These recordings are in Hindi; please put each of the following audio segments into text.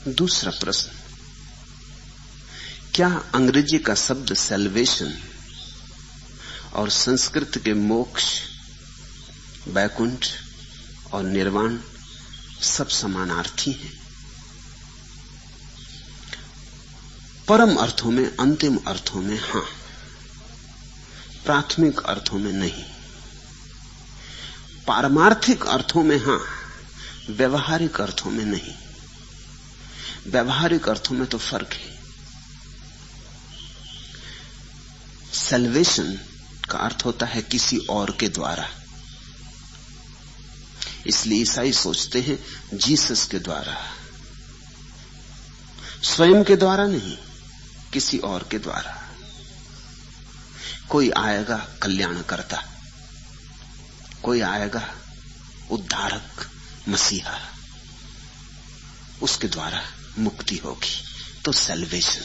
दूसरा प्रश्न, क्या अंग्रेजी का शब्द सैल्वेशन और संस्कृत के मोक्ष, वैकुंठ और निर्वाण सब समानार्थी हैं? परम अर्थों में, अंतिम अर्थों में हां, प्राथमिक अर्थों में नहीं। पारमार्थिक अर्थों में हां, व्यवहारिक अर्थों में नहीं। व्यवहारिक अर्थों में तो फर्क है। सैल्वेशन का अर्थ होता है किसी और के द्वारा, इसलिए ईसाई सोचते हैं जीसस के द्वारा, स्वयं के द्वारा नहीं, किसी और के द्वारा। कोई आएगा कल्याण करता, कोई आएगा उद्धारक, मसीहा, उसके द्वारा मुक्ति होगी, तो सैल्वेशन।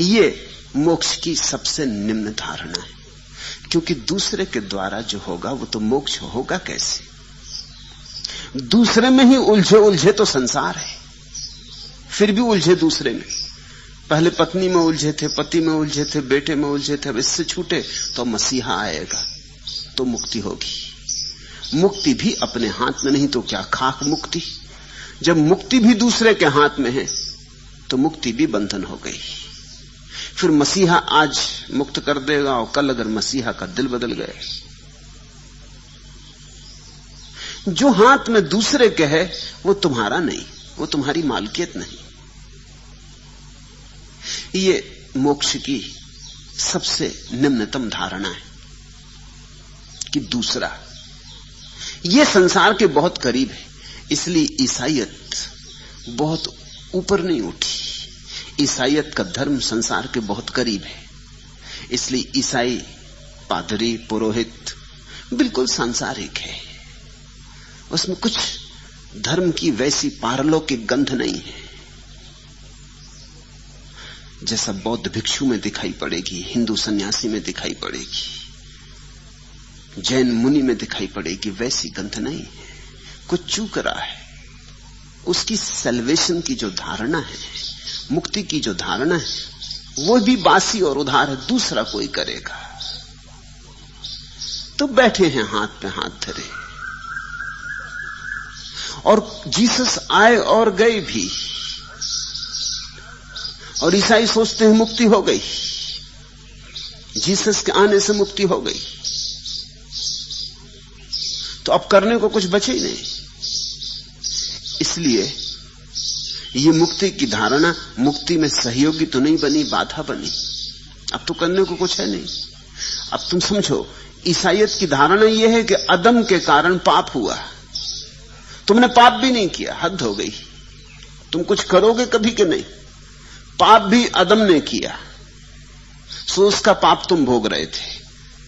ये मोक्ष की सबसे निम्न धारणा है, क्योंकि दूसरे के द्वारा जो होगा वो तो मोक्ष होगा कैसे? दूसरे में ही उलझे उलझे तो संसार है, फिर भी उलझे दूसरे में। पहले पत्नी में उलझे थे, पति में उलझे थे, बेटे में उलझे थे, अब इससे छूटे तो मसीहा आएगा तो मुक्ति होगी। मुक्ति भी अपने हाथ में नहीं तो क्या, खाक मुक्ति। जब मुक्ति भी दूसरे के हाथ में है तो मुक्ति भी बंधन हो गई। फिर मसीहा आज मुक्त कर देगा और कल अगर मसीहा का दिल बदल गए, जो हाथ में दूसरे के है वो तुम्हारा नहीं, वो तुम्हारी मालकियत नहीं। ये मोक्ष की सबसे निम्नतम धारणा है कि दूसरा ये संसार के बहुत करीब है। इसलिए ईसाईयत बहुत ऊपर नहीं उठी। ईसाईयत का धर्म संसार के बहुत करीब है, इसलिए ईसाई पादरी, पुरोहित बिल्कुल सांसारिक है, उसमें कुछ धर्म की वैसी पारलौकिक गंध नहीं है जैसा बौद्ध भिक्षु में दिखाई पड़ेगी, हिंदू सन्यासी में दिखाई पड़ेगी, जैन मुनि में दिखाई पड़ेगी। वैसी गंध नहीं है, कुछ चूक रहा है। उसकी सैल्वेशन की जो धारणा है, मुक्ति की जो धारणा है, वो भी बासी और उधार है। दूसरा कोई करेगा तो बैठे हैं हाथ पे हाथ धरे, और जीसस आए और गए भी, और ईसाई सोचते हैं मुक्ति हो गई, जीसस के आने से मुक्ति हो गई, तो अब करने को कुछ बचे ही नहीं। इसलिए ये मुक्ति की धारणा मुक्ति में सहयोगी तो नहीं बनी, बाधा बनी। अब तो करने को कुछ है नहीं। अब तुम समझो, ईसाईयत की धारणा यह है कि अदम के कारण पाप हुआ, तुमने पाप भी नहीं किया, हद हो गई, तुम कुछ करोगे कभी कि नहीं? पाप भी अदम ने किया, सो उसका पाप तुम भोग रहे थे।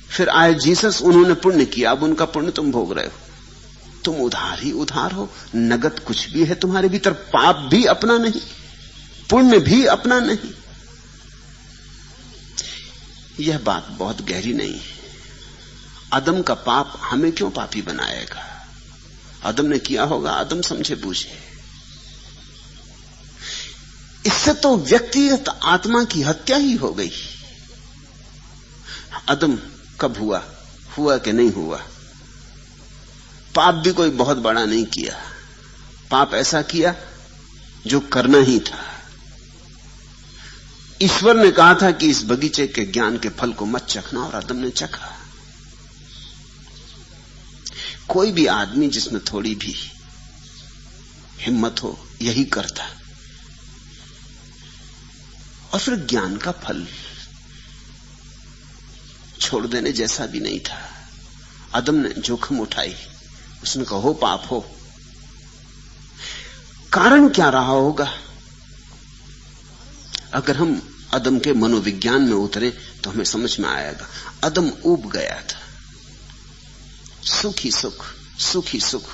फिर आए जीसस, उन्होंने पुण्य किया, अब उनका पुण्य तुम भोग रहे हो। तुम उधार ही उधार हो, नगद कुछ भी है तुम्हारे भीतर। पाप भी अपना नहीं, पुण्य भी अपना नहीं। यह बात बहुत गहरी नहीं है। आदम का पाप हमें क्यों पापी बनाएगा? आदम ने किया होगा, आदम समझे बूझे। इससे तो व्यक्तिगत आत्मा की हत्या ही हो गई। आदम कब हुआ? हुआ कि नहीं हुआ? पाप भी कोई बहुत बड़ा नहीं किया, पाप ऐसा किया जो करना ही था। ईश्वर ने कहा था कि इस बगीचे के ज्ञान के फल को मत चखना, और आदम ने चखा। कोई भी आदमी जिसमें थोड़ी भी हिम्मत हो यही करता। और फिर ज्ञान का फल छोड़ देने जैसा भी नहीं था। आदम ने जोखिम उठाई, उसने कहा हो पाप हो। कारण क्या रहा होगा? अगर हम आदम के मनोविज्ञान में उतरे तो हमें समझ में आएगा। आदम ऊब गया था, सुख ही सुख, सुख ही सुख,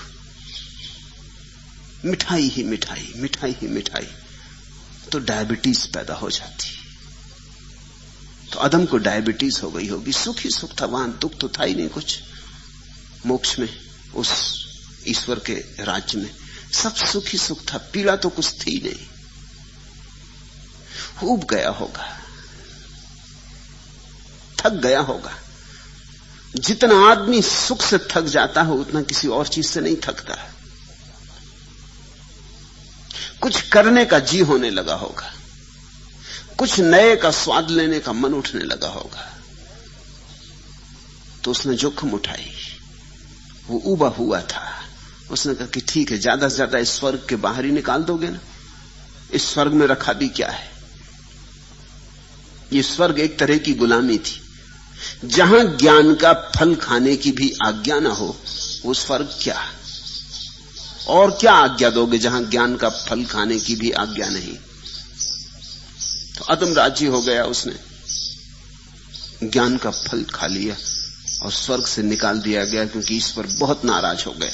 मिठाई ही मिठाई, मिठाई ही मिठाई, तो डायबिटीज पैदा हो जाती। तो आदम को डायबिटीज हो गई होगी। सुख ही सुख था, वहां दुख तो था ही नहीं कुछ। मोक्ष में उस ईश्वर के राज्य में सब सुख ही सुख था, पीड़ा तो कुछ थी नहीं। ऊब गया होगा, थक गया होगा। जितना आदमी सुख से थक जाता है उतना किसी और चीज से नहीं थकता। कुछ करने का जी होने लगा होगा, कुछ नए का स्वाद लेने का मन उठने लगा होगा, तो उसने जोखिम उठाई। वो उबा हुआ था, उसने कहा कि ठीक है, ज्यादा से ज्यादा इस स्वर्ग के बाहर ही निकाल दोगे ना, इस स्वर्ग में रखा भी क्या है। ये स्वर्ग एक तरह की गुलामी थी। जहां ज्ञान का फल खाने की भी आज्ञा ना हो, वो स्वर्ग क्या। और क्या आज्ञा दोगे जहां ज्ञान का फल खाने की भी आज्ञा नहीं। तो अदम राजी हो गया, उसने ज्ञान का फल खा लिया और स्वर्ग से निकाल दिया गया, क्योंकि ईश्वर बहुत नाराज हो गए।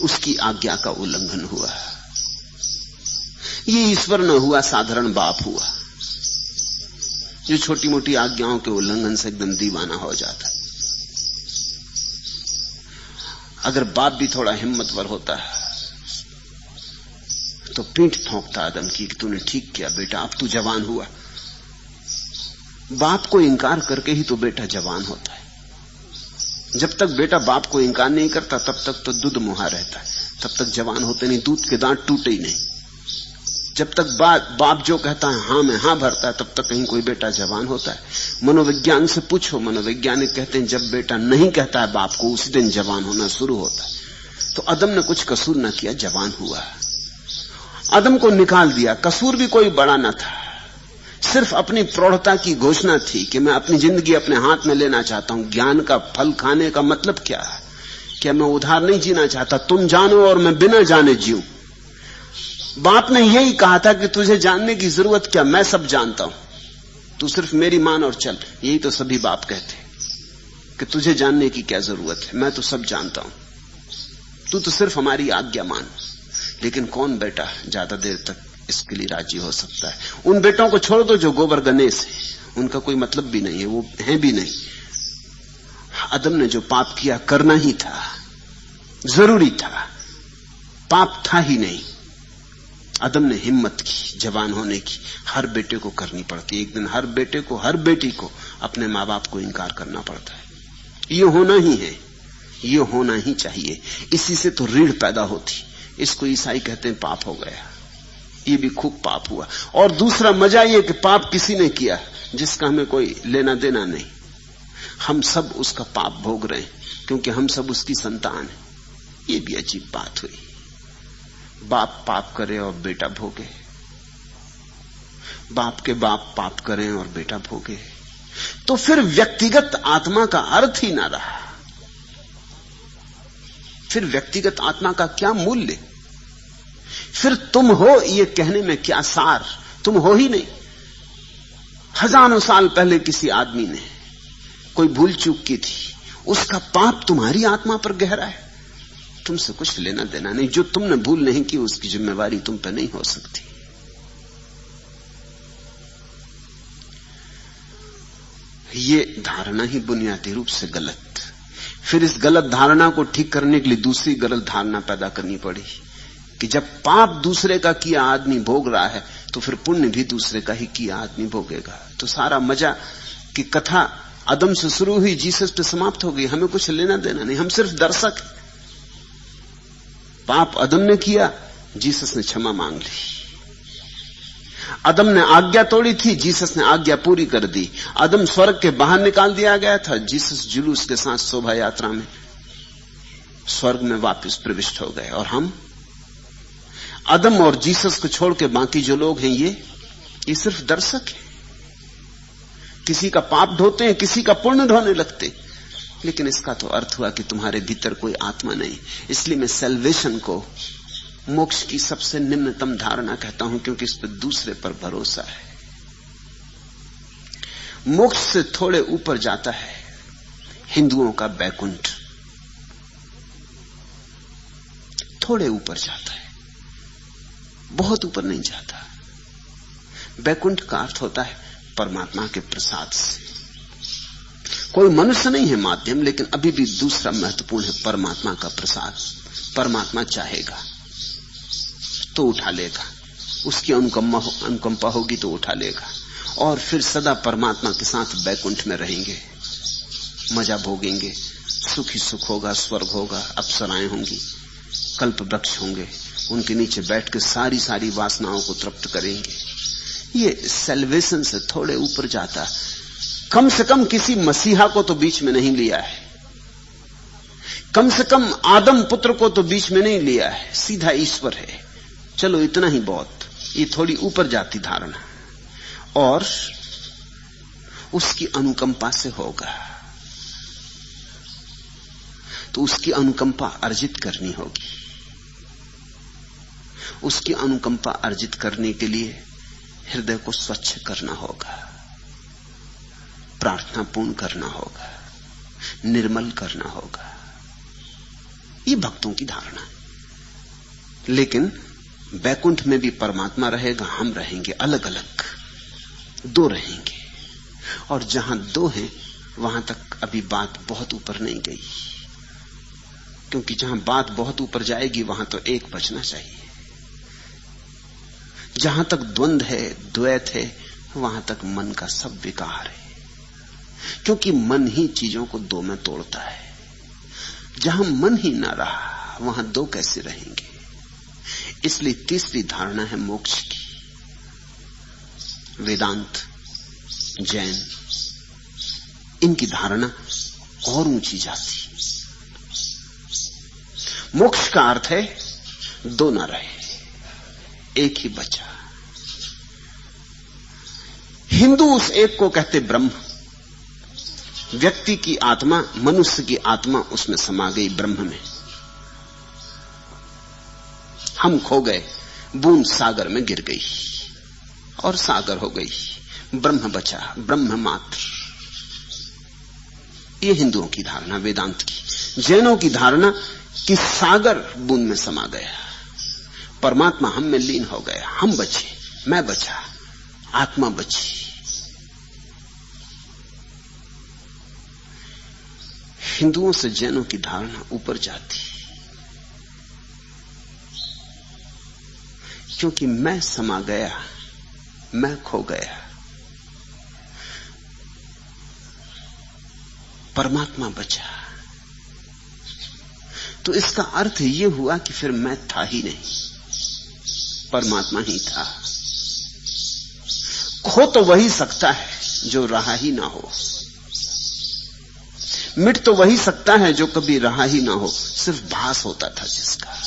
उसकी आज्ञा का उल्लंघन हुआ। ये ईश्वर न हुआ, साधारण बाप हुआ, जो छोटी मोटी आज्ञाओं के उल्लंघन से एकदम दीवाना हो जाता। अगर बाप भी थोड़ा हिम्मतवर होता है तो पीठ ठोंकता आदम की कि तूने ठीक किया बेटा, अब तू जवान हुआ। बाप को इंकार करके ही तो बेटा जवान होता है। जब तक बेटा बाप को इंकार नहीं करता तब तक तो दूध मुहा रहता है, तब तक जवान होते नहीं, दूध के दांत टूटे ही नहीं। जब तक बाप जो कहता है हां में हां भरता है, तब तक कहीं कोई बेटा जवान होता है। मनोविज्ञान से पूछो, मनोवैज्ञानिक कहते हैं जब बेटा नहीं कहता है बाप को, उसी दिन जवान होना शुरू होता है। तो अदम ने कुछ कसूर न किया, जवान हुआ। अदम को निकाल दिया, कसूर भी कोई बड़ा न था, सिर्फ अपनी प्रौढ़ता की घोषणा थी कि मैं अपनी जिंदगी अपने हाथ में लेना चाहता हूं। ज्ञान का फल खाने का मतलब क्या है? क्या मैं उधार नहीं जीना चाहता, तुम जानो और मैं बिना जाने जीऊं। बाप ने यही कहा था कि तुझे जानने की जरूरत क्या, मैं सब जानता हूं, तू सिर्फ मेरी मान और चल। यही तो सभी बाप कहते कि तुझे जानने की क्या जरूरत है, मैं तो सब जानता हूं, तू तो सिर्फ हमारी आज्ञा मान। लेकिन कौन बेटा ज्यादा देर तक इसके लिए राजी हो सकता है? उन बेटों को छोड़ दो जो गोबर गणेश है, उनका कोई मतलब भी नहीं है, वो है भी नहीं। आदम ने जो पाप किया करना ही था, जरूरी था, पाप था ही नहीं। आदम ने हिम्मत की जवान होने की। हर बेटे को करनी पड़ती, एक दिन हर बेटे को, हर बेटी को अपने मां बाप को इंकार करना पड़ता है। ये होना ही है, ये होना ही चाहिए। इसी से तो रीढ़ पैदा होती। इसको ईसाई कहते हैं पाप हो गया। ये भी खूब पाप हुआ। और दूसरा मजा ये कि पाप किसी ने किया जिसका हमें कोई लेना देना नहीं। हम सब उसका पाप भोग रहे हैं क्योंकि हम सब उसकी संतान हैं। ये भी अजीब बात हुई, बाप पाप करे और बेटा भोगे, बाप के बाप पाप करें और बेटा भोगे, तो फिर व्यक्तिगत आत्मा का अर्थ ही ना रहा। फिर व्यक्तिगत आत्मा का क्या मूल्य? फिर तुम हो ये कहने में क्या सार? तुम हो ही नहीं। हजारों साल पहले किसी आदमी ने कोई भूल चूक की थी, उसका पाप तुम्हारी आत्मा पर गहरा है, तुमसे कुछ लेना देना नहीं। जो तुमने भूल नहीं की उसकी जिम्मेवारी तुम पर नहीं हो सकती। ये धारणा ही बुनियादी रूप से गलत। फिर इस गलत धारणा को ठीक करने के लिए दूसरी गलत धारणा पैदा करनी पड़ी कि जब पाप दूसरे का किया आदमी भोग रहा है तो फिर पुण्य भी दूसरे का ही किया आदमी भोगेगा। तो सारा मजा की कथा आदम से शुरू हुई, जीसस पे समाप्त हो गई। हमें कुछ लेना देना नहीं, हम सिर्फ दर्शक। पाप आदम ने किया, जीसस ने क्षमा मांग ली। आदम ने आज्ञा तोड़ी थी, जीसस ने आज्ञा पूरी कर दी। आदम स्वर्ग के बाहर निकाल दिया गया था, जीसस जुलूस के साथ शोभा यात्रा में स्वर्ग में वापस प्रविष्ट हो गए। और हम आदम और जीसस को छोड़ के बाकी जो लोग हैं ये सिर्फ दर्शक हैं। किसी का पाप ढोते हैं, किसी का पुण्य ढोने लगते। लेकिन इसका तो अर्थ हुआ कि तुम्हारे भीतर कोई आत्मा नहीं। इसलिए मैं सैल्वेशन को मोक्ष की सबसे निम्नतम धारणा कहता हूं, क्योंकि इस पर दूसरे पर भरोसा है। मोक्ष से थोड़े ऊपर जाता है हिंदुओं का बैकुंठ, थोड़े ऊपर जाता है, बहुत ऊपर नहीं जाता। बैकुंठ का अर्थ होता है परमात्मा के प्रसाद से। कोई मनुष्य नहीं है माध्यम, लेकिन अभी भी दूसरा महत्वपूर्ण है परमात्मा का प्रसाद। परमात्मा चाहेगा तो उठा लेगा, उसकी अनुकंपा होगी तो उठा लेगा, और फिर सदा परमात्मा के साथ बैकुंठ में रहेंगे, मजा भोगेंगे, सुखी सुख होगा, स्वर्ग होगा, अप्सराएं होंगी, कल्प वृक्ष होंगे, उनके नीचे बैठ के सारी वासनाओं को तृप्त करेंगे। ये सेल्वेशन से थोड़े ऊपर जाता, कम से कम किसी मसीहा को तो बीच में नहीं लिया है, कम से कम आदम पुत्र को तो बीच में नहीं लिया है, सीधा ईश्वर है। चलो इतना ही बहुत, ये थोड़ी ऊपर जाती धारणा, और उसकी अनुकंपा से होगा। तो उसकी अनुकंपा अर्जित करनी होगी। उसकी अनुकंपा अर्जित करने के लिए हृदय को स्वच्छ करना होगा, प्रार्थना पूर्ण करना होगा, निर्मल करना होगा। ये भक्तों की धारणा है। लेकिन बैकुंठ में भी परमात्मा रहेगा, हम रहेंगे अलग अलग, दो रहेंगे। और जहां दो हैं वहां तक अभी बात बहुत ऊपर नहीं गई, क्योंकि जहां बात बहुत ऊपर जाएगी वहां तो एक बचना चाहिए। जहां तक द्वंद्व है, द्वैत है, वहां तक मन का सब विकार है, क्योंकि मन ही चीजों को दो में तोड़ता है। जहां मन ही ना रहा वहां दो कैसे रहेंगे। इसलिए तीसरी धारणा है मोक्ष की। वेदांत, जैन, इनकी धारणा और ऊंची जाती। मोक्ष का अर्थ है दो ना रहे, एक ही बचा। हिंदू उस एक को कहते ब्रह्म। व्यक्ति की आत्मा, मनुष्य की आत्मा उसमें समा गई ब्रह्म में। हम खो गए, बूंद सागर में गिर गई और सागर हो गई, ब्रह्म बचा, ब्रह्म मात्र। ये हिंदुओं की धारणा, वेदांत की। जैनों की धारणा कि सागर बूंद में समा गया, परमात्मा हम में लीन हो गया, हम बचे, मैं बचा, आत्मा बची। हिंदुओं से जैनों की धारणा ऊपर जाती, क्योंकि मैं समा गया, मैं खो गया, परमात्मा बचा। तो इसका अर्थ यह हुआ कि फिर मैं था ही नहीं, परमात्मा ही था। खो तो वही सकता है जो रहा ही ना हो, मिट तो वही सकता है जो कभी रहा ही ना हो, सिर्फ भास होता था जिसका।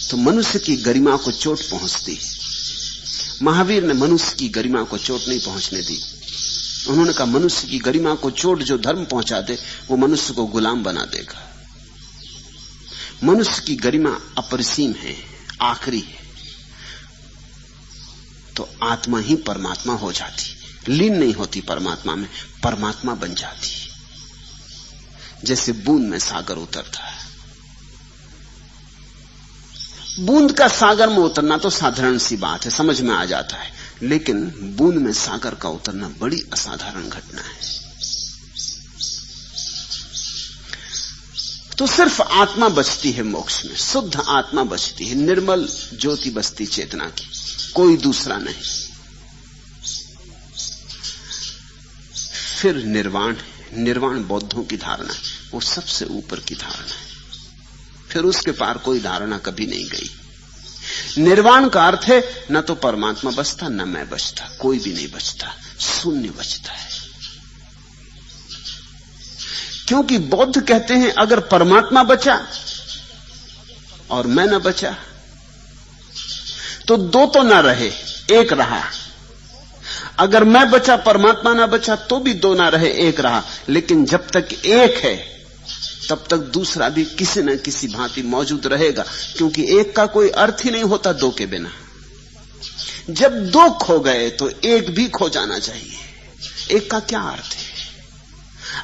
तो मनुष्य की गरिमा को चोट पहुंचती। महावीर ने मनुष्य की गरिमा को चोट नहीं पहुंचने दी। उन्होंने कहा मनुष्य की गरिमा को चोट जो धर्म पहुंचा दे वो मनुष्य को गुलाम बना देगा। मनुष्य की गरिमा अपरिसीम है, आखिरी है। तो आत्मा ही परमात्मा हो जाती, लीन नहीं होती परमात्मा में, परमात्मा बन जाती। जैसे बूंद में सागर उतरता है। बूंद का सागर में उतरना तो साधारण सी बात है, समझ में आ जाता है। लेकिन बूंद में सागर का उतरना बड़ी असाधारण घटना है। तो सिर्फ आत्मा बचती है मोक्ष में, शुद्ध आत्मा बचती है, निर्मल ज्योति बचती चेतना की, कोई दूसरा नहीं। फिर निर्वाण, निर्वाण बौद्धों की धारणा है, वो सबसे ऊपर की धारणा है। फिर उसके पार कोई धारणा कभी नहीं गई। निर्वाण का अर्थ है न तो परमात्मा बचता, न मैं बचता, कोई भी नहीं बचता, शून्य बचता है। क्योंकि बौद्ध कहते हैं अगर परमात्मा बचा और मैं न बचा तो दो तो ना रहे, एक रहा। अगर मैं बचा, परमात्मा ना बचा तो भी दो ना रहे, एक रहा। लेकिन जब तक एक है तब तक दूसरा भी किसी न किसी भांति मौजूद रहेगा, क्योंकि एक का कोई अर्थ ही नहीं होता दो के बिना। जब दो खो गए तो एक भी खो जाना चाहिए। एक का क्या अर्थ है?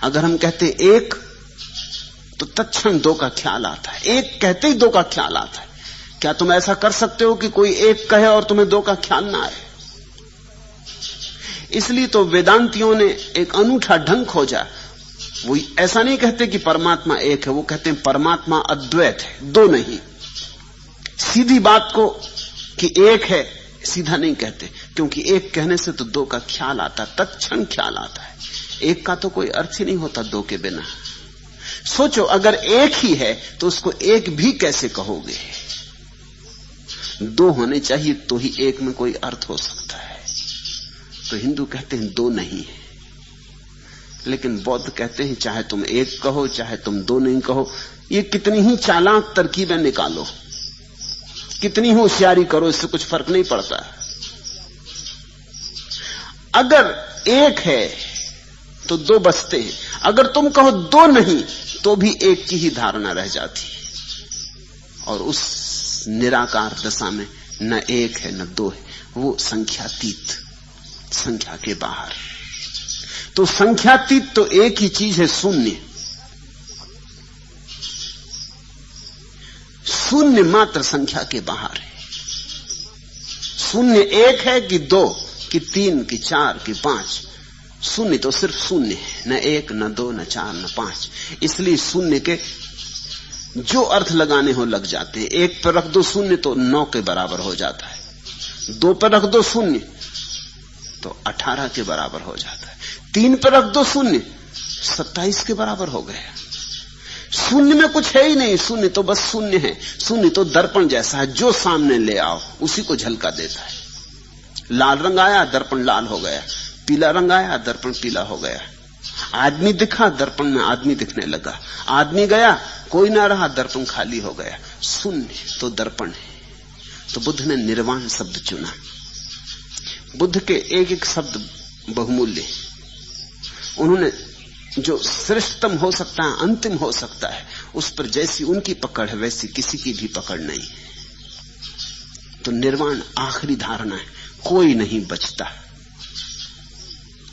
अगर हम कहते एक तो तत्क्षण दो का ख्याल आता है, एक कहते ही दो का ख्याल आता है। क्या तुम ऐसा कर सकते हो कि कोई एक कहे और तुम्हें दो का ख्याल ना आए? इसलिए तो वेदांतियों ने एक अनूठा ढंग खोजा। वो ऐसा नहीं कहते कि परमात्मा एक है, वो कहते हैं परमात्मा अद्वैत है, दो नहीं। सीधी बात को कि एक है सीधा नहीं कहते, क्योंकि एक कहने से तो दो का ख्याल आता, तत्क्षण ख्याल आता है। एक का तो कोई अर्थ ही नहीं होता दो के बिना। सोचो, अगर एक ही है तो उसको एक भी कैसे कहोगे? दो होने चाहिए तो ही एक में कोई अर्थ हो सकता है। तो हिंदू कहते हैं दो नहीं है, लेकिन बौद्ध कहते हैं चाहे तुम एक कहो चाहे तुम दो नहीं कहो, ये कितनी ही चालाक तरकीबें निकालो, कितनी होशियारी करो, इससे कुछ फर्क नहीं पड़ता। अगर एक है तो दो बचते हैं, अगर तुम कहो दो नहीं तो भी एक की ही धारणा रह जाती, और उस निराकार दशा में न एक है न दो है, वो संख्यातीत, संख्या के बाहर। तो संख्यातीत तो एक ही चीज है, शून्य। शून्य मात्र संख्या के बाहर है। शून्य एक है कि दो कि तीन कि चार कि पांच? शून्य तो सिर्फ शून्य है, न एक न दो न चार न पांच। इसलिए शून्य के जो अर्थ लगाने हो लग जाते हैं। एक पर रख दो शून्य तो 9 के बराबर हो जाता है, 2 पर रख दो शून्य तो 18 के बराबर हो जाता है, 3 पर रख दो शून्य 27 के बराबर हो गया। शून्य में कुछ है ही नहीं, शून्य तो बस शून्य है। शून्य तो दर्पण जैसा है, जो सामने ले आओ उसी को झलका देता है। लाल रंग आया, दर्पण लाल हो गया, पीला रंग आया, दर्पण पीला हो गया। आदमी दिखा, दर्पण में आदमी दिखने लगा। आदमी गया, कोई ना रहा, दर्पण खाली हो गया। शून्य तो दर्पण है। तो बुद्ध ने निर्वाण शब्द चुना। बुद्ध के एक एक शब्द बहुमूल्य। उन्होंने जो श्रेष्ठतम हो सकता है, अंतिम हो सकता है, उस पर जैसी उनकी पकड़ है वैसी किसी की भी पकड़ नहीं। तो निर्वाण आखिरी धारणा है, कोई नहीं बचता।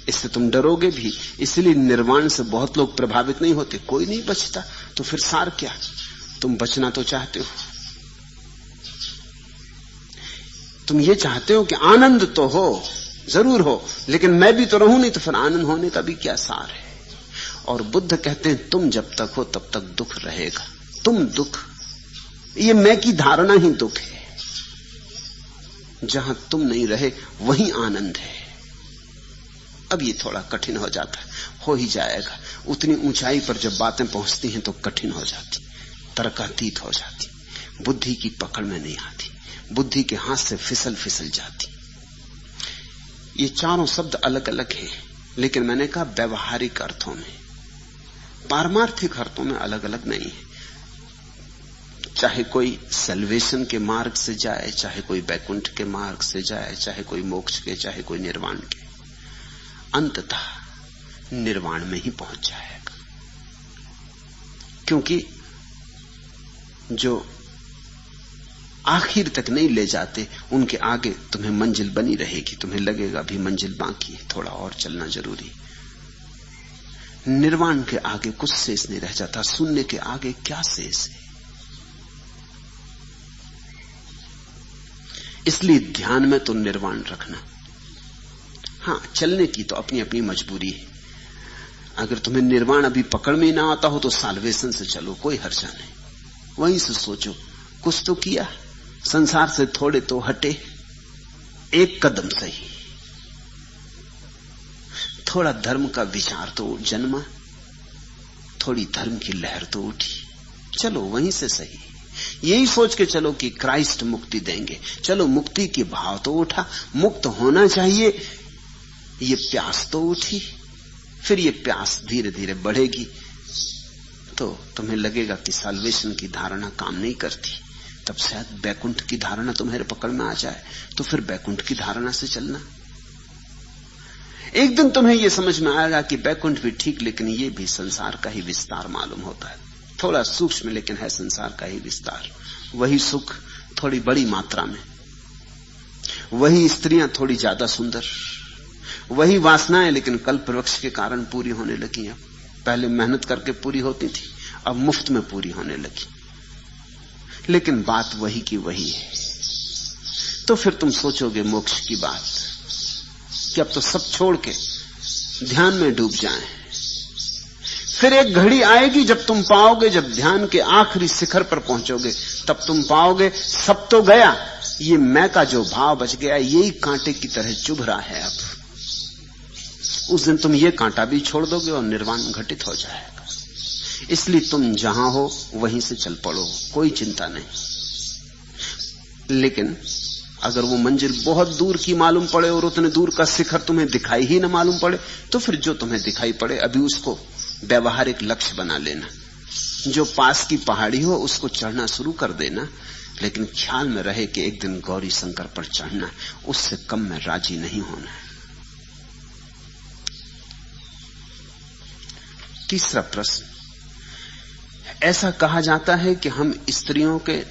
इससे तुम डरोगे भी, इसलिए निर्वाण से बहुत लोग प्रभावित नहीं होते। कोई नहीं बचता तो फिर सार क्या? तुम बचना तो चाहते हो, तुम ये चाहते हो कि आनंद तो हो, जरूर हो, लेकिन मैं भी तो रहूं, नहीं तो फिर आनंद होने का भी क्या सार है? और बुद्ध कहते हैं तुम जब तक हो तब तक दुख रहेगा। तुम दुख, ये मैं की धारणा ही दुख है। जहां तुम नहीं रहे वहीं आनंद है। अब ये थोड़ा कठिन हो जाता है, हो ही जाएगा। उतनी ऊंचाई पर जब बातें पहुंचती हैं तो कठिन हो जाती, तर्कातीत हो जाती, बुद्धि की पकड़ में नहीं आती, बुद्धि के हाथ से फिसल फिसल जाती। ये चारों शब्द अलग अलग हैं, लेकिन मैंने कहा व्यवहारिक अर्थों में, पारमार्थिक अर्थों में अलग अलग नहीं है। चाहे कोई सल्वेशन के मार्ग से जाए, चाहे कोई बैकुंठ के मार्ग से जाए, चाहे कोई मोक्ष के, चाहे कोई निर्वाण के, अंततः निर्वाण में ही पहुंच जाएगा। क्योंकि जो आखिर तक नहीं ले जाते उनके आगे तुम्हें मंजिल बनी रहेगी, तुम्हें लगेगा भी मंजिल बाकी है, थोड़ा और चलना जरूरी। निर्वाण के आगे कुछ शेष नहीं रह जाता, शून्य के आगे क्या शेष है? इसलिए ध्यान में तो निर्वाण रखना। हां, चलने की तो अपनी अपनी मजबूरी है। अगर तुम्हें निर्वाण अभी पकड़ में ना आता हो तो साल्वेशन से चलो, कोई हर्जा नहीं। वहीं से सोचो कुछ तो किया, संसार से थोड़े तो हटे, एक कदम सही, थोड़ा धर्म का विचार तो जन्मा, थोड़ी धर्म की लहर तो उठी, चलो वहीं से सही। यही सोच के चलो कि क्राइस्ट मुक्ति देंगे, चलो मुक्ति की भाव तो उठा, मुक्त होना चाहिए, ये प्यास तो उठी। फिर ये प्यास धीरे धीरे बढ़ेगी तो तुम्हें लगेगा कि साल्वेशन की धारणा काम नहीं करती, तब शायद बैकुंठ की धारणा तुम्हारे पकड़ में आ जाए, तो फिर बैकुंठ की धारणा से चलना। एक दिन तुम्हें यह समझ में आएगा कि बैकुंठ भी ठीक, लेकिन यह भी संसार का ही विस्तार मालूम होता है, थोड़ा सूक्ष्म लेकिन है संसार का ही विस्तार। वही सुख थोड़ी बड़ी मात्रा में, वही स्त्रियां थोड़ी ज्यादा सुंदर, वही वासनाएं लेकिन कल्प वृक्ष के कारण पूरी होने लगी। अब पहले मेहनत करके पूरी होती थी, अब मुफ्त में पूरी होने लगी, लेकिन बात वही की वही है। तो फिर तुम सोचोगे मोक्ष की बात कि अब तो सब छोड़ के ध्यान में डूब जाएं, फिर एक घड़ी आएगी जब तुम पाओगे, जब ध्यान के आखिरी शिखर पर पहुंचोगे, तब तुम पाओगे सब तो गया, ये मैं का जो भाव बच गया यही कांटे की तरह चुभ रहा है। अब उस दिन तुम ये कांटा भी छोड़ दोगे और निर्वाण घटित हो जाएगा। इसलिए तुम जहां हो वहीं से चल पड़ो, कोई चिंता नहीं। लेकिन अगर वो मंजिल बहुत दूर की मालूम पड़े और उतने दूर का शिखर तुम्हें दिखाई ही ना मालूम पड़े, तो फिर जो तुम्हें दिखाई पड़े अभी उसको व्यवहारिक लक्ष्य बना लेना। जो पास की पहाड़ी हो उसको चढ़ना शुरू कर देना, लेकिन ख्याल में रहे कि एक दिन गौरी शंकर पर चढ़ना, उससे कम में राजी नहीं होना। तीसरा प्रश्न, ऐसा कहा जाता है कि हम स्त्रियों के